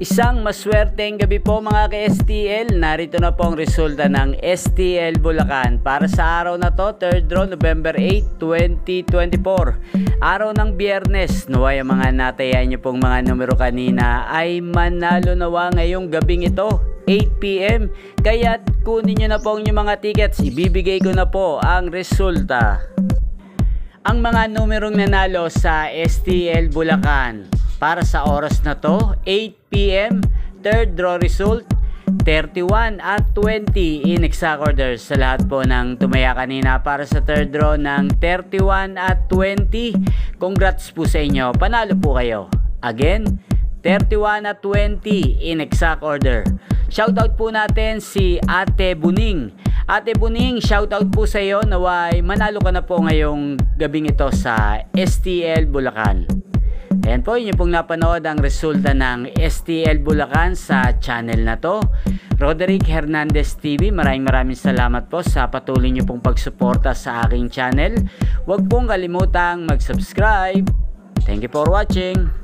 Isang maswerteng gabi po mga ka-STL. Narito na po ang resulta ng STL Bulacan para sa araw na to, 3rd draw, November 8, 2024. Araw ng Biyernes. Naway ang mga natayan nyo pong mga numero kanina ay manalo nawa ngayong gabing ito, 8 PM. Kaya't kunin nyo na po ang inyong mga tickets. Ibibigay ko na po ang resulta. Ang mga numerong nanalo sa STL Bulacan para sa oras na to, 8 PM, 3rd draw result, 31 at 20 in exact order. Sa lahat po ng tumaya kanina para sa 3rd draw ng 31 at 20, congrats po sa inyo, panalo po kayo. Again, 31 at 20 in exact order. Shoutout po natin si Ate Buning. Ate Buning, shoutout po sa iyo, naway manalo ka na po ngayong gabing ito sa STL Bulacan. Ayan po, yun pong napanood ang resulta ng STL Bulacan sa channel na to. Roderick Hernandez TV, maraming salamat po sa patuloy nyo pong pagsuporta sa aking channel. Huwag pong kalimutang mag-subscribe. Thank you for watching.